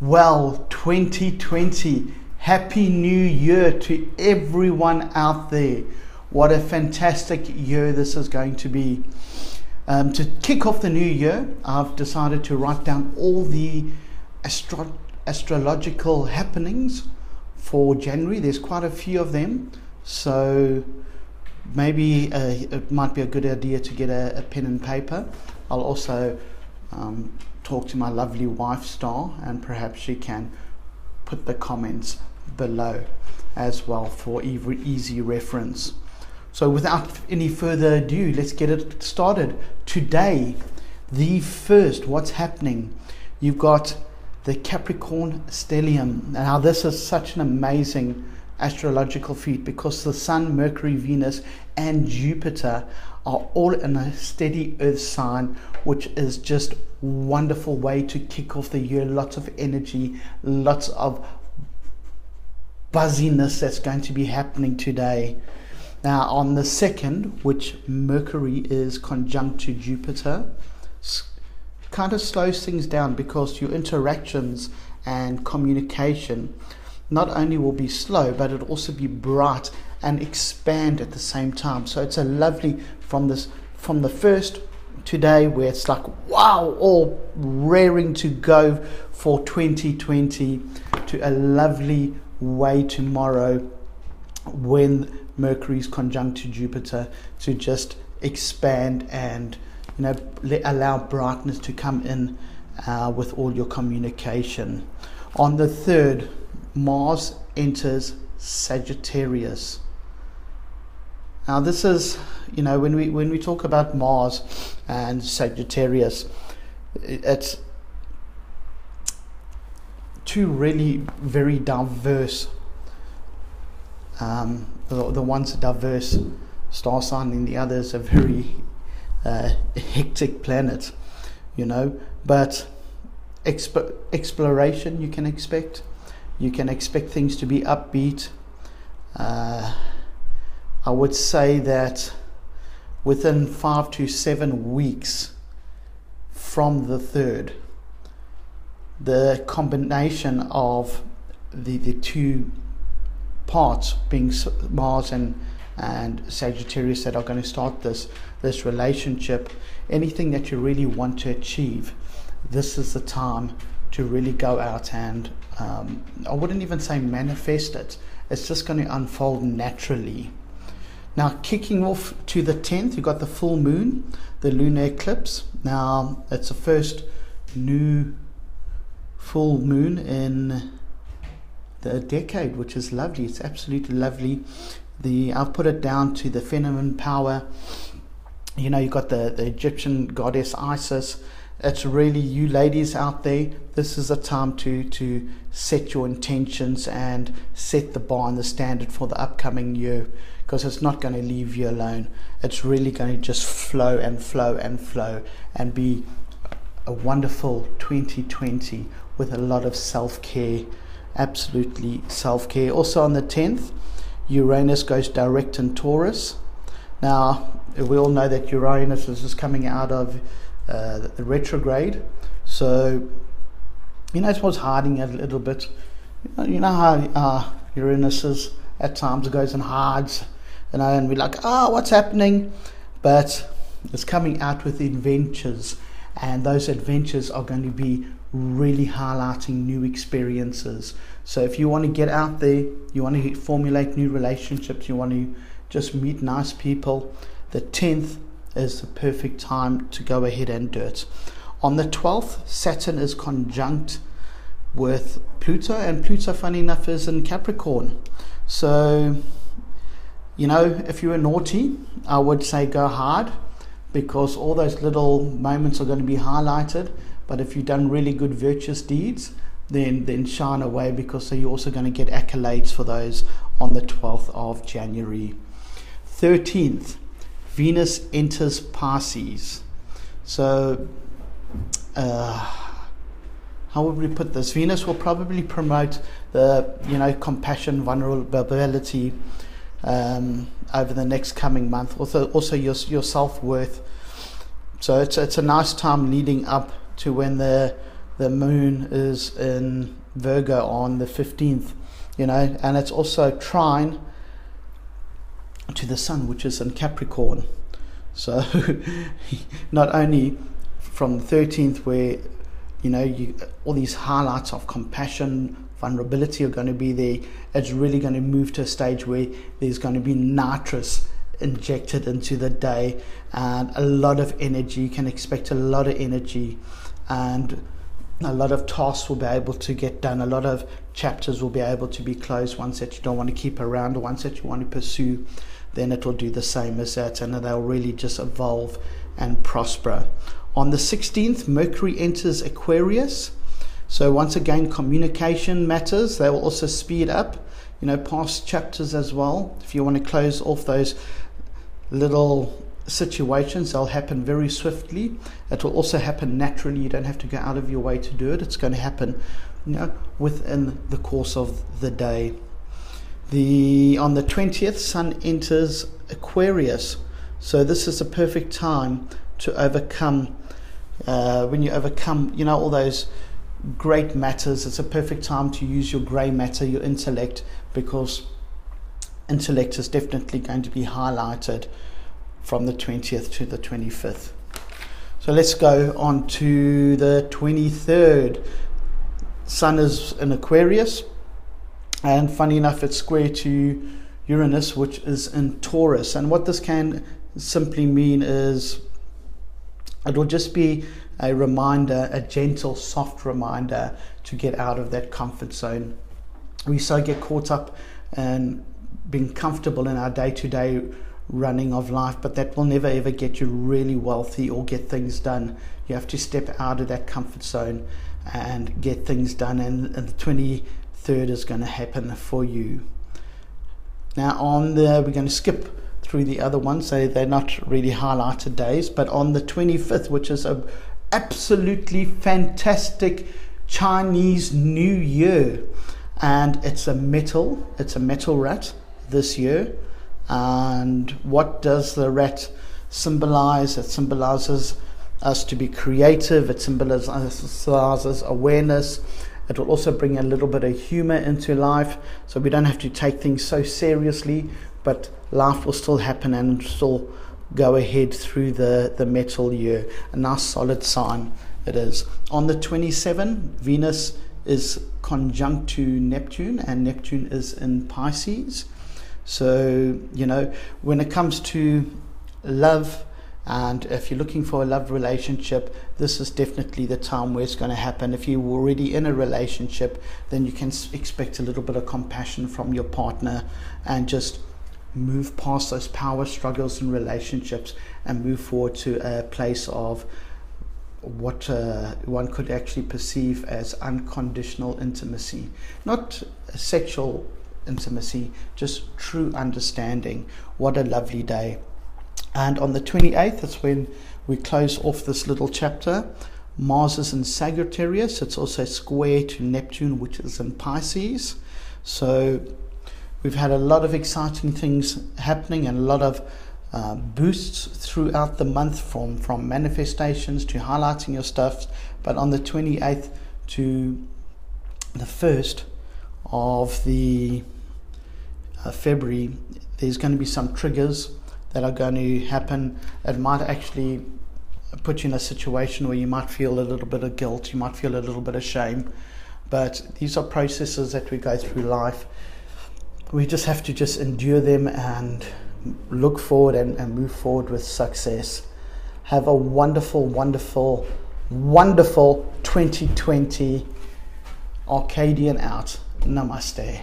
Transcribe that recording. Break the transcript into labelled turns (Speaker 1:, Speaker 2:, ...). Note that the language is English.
Speaker 1: Well, 2020, Happy New Year to everyone out there. What a fantastic year this is going to be. To kick off the new year, I've decided to write down all the astrological happenings for January. There's quite a few of them, so maybe it might be a good idea to get a pen and paper. I'll also talk to my lovely wife Star, and perhaps she can put the comments below as well for easy reference. So without any further ado, let's get it started. Today, the first, what's happening? You've got the Capricorn stellium. Now this is such an amazing astrological feat because the Sun, Mercury, Venus and Jupiter are all in a steady earth sign, which is just wonderful way to kick off the year. Lots of energy, lots of buzziness that's going to be happening today. Now on the 2nd, which Mercury is conjunct to Jupiter, kind of slows things down because your interactions and communication not only will be slow, but it'll also be bright and expand at the same time. So it's a lovely, from the first today, where it's like, wow, all raring to go for 2020, to a lovely way tomorrow when Mercury's conjunct to Jupiter, to just expand and allow brightness to come in with all your communication. On the 3rd, Mars enters Sagittarius. Now this is, when we talk about Mars and Sagittarius, it's two really very diverse, the one's a diverse star sign and the other's a very hectic planet, but exploration you can expect. You can expect things to be upbeat. I would say that within 5 to 7 weeks from the 3rd, the combination of the two parts, being Mars and Sagittarius, that are going to start this relationship, anything that you really want to achieve, this is the time to really go out and I wouldn't even say manifest it. It's just going to unfold naturally. Now, kicking off to the 10th, you've got the full moon, the lunar eclipse. Now, it's the first new full moon in the decade, which is lovely. It's absolutely lovely. I've put it down to the feminine power. You've got the Egyptian goddess Isis. It's really, you ladies out there, this is a time to set your intentions and set the bar and the standard for the upcoming year, because it's not going to leave you alone. It's really going to just flow and flow and flow and be a wonderful 2020 with a lot of self-care, absolutely self-care. Also on the 10th, Uranus goes direct in Taurus. Now, we all know that Uranus is just coming out of the retrograde, so it was hiding a little bit. You know how Uranus is at times, it goes and hides, and we're like, what's happening? But it's coming out with adventures, and those adventures are going to be really highlighting new experiences. So if you want to get out there, you want to formulate new relationships, you want to just meet nice people, the 10th is the perfect time to go ahead and do it. On the 12th, Saturn is conjunct with Pluto, and Pluto, funny enough, is in Capricorn. So, if you were naughty, I would say go hard, because all those little moments are going to be highlighted. But if you've done really good virtuous deeds, then shine away, because you're also going to get accolades for those on the 12th of January. 13th, Venus enters Pisces. So how would we put this? Venus will probably promote the compassion, vulnerability over the next coming month. Also your self-worth. So it's a nice time leading up to when the the moon is in Virgo on the 15th, and it's also trine to the sun, which is in Capricorn. So not only from the 13th, where all these highlights of compassion, vulnerability are going to be there, it's really going to move to a stage where there's going to be nitrous injected into the day, and a lot of energy. You can expect a lot of energy, and a lot of tasks will be able to get done. A lot of chapters will be able to be closed, ones that you don't want to keep around, or ones that you want to pursue. Then it will do the same as that, and they'll really just evolve and prosper. On the 16th, Mercury enters Aquarius. So once again, communication matters. They will also speed up, past chapters as well. If you want to close off those little situations, they'll happen very swiftly. It will also happen naturally. You don't have to go out of your way to do it. It's going to happen, within the course of the day. On the 20th, Sun enters Aquarius. So this is a perfect time to overcome. When you overcome, all those great matters, it's a perfect time to use your grey matter, your intellect, because intellect is definitely going to be highlighted from the 20th to the 25th. So let's go on to the 23rd. Sun is in Aquarius, and funny enough, it's square to Uranus, which is in Taurus. And what this can simply mean is it will just be a reminder, a gentle, soft reminder to get out of that comfort zone. We so get caught up in being comfortable in our day-to-day running of life, but that will never ever get you really wealthy or get things done. You have to step out of that comfort zone and get things done, and the 23rd is going to happen for you. Now we're going to skip through the other ones, so they're not really highlighted days, but on the 25th, which is a absolutely fantastic Chinese New Year, and it's a metal rat this year. And what does the rat symbolize? It symbolizes us to be creative. It symbolizes awareness. It will also bring a little bit of humor into life, so we don't have to take things so seriously, but life will still happen and still go ahead through the metal year. A nice solid sign it is. On the 27th, Venus is conjunct to Neptune, and Neptune is in Pisces. So, when it comes to love, and if you're looking for a love relationship, this is definitely the time where it's going to happen. If you're already in a relationship, then you can expect a little bit of compassion from your partner, and just move past those power struggles in relationships and move forward to a place of what one could actually perceive as unconditional intimacy. Not sexual intimacy, just true understanding. What a lovely day. And on the 28th, that's when we close off this little chapter. Mars is in Sagittarius. It's also square to Neptune, which is in Pisces. So we've had a lot of exciting things happening, and a lot of boosts throughout the month, from manifestations to highlighting your stuff. But on the 28th to the 1st of the February, there's going to be some triggers that are going to happen. It might actually put you in a situation where you might feel a little bit of guilt, you might feel a little bit of shame, but these are processes that we go through life. We just have to just endure them and look forward and move forward with success. Have a wonderful, wonderful, wonderful 2020. Arcadian out. Namaste.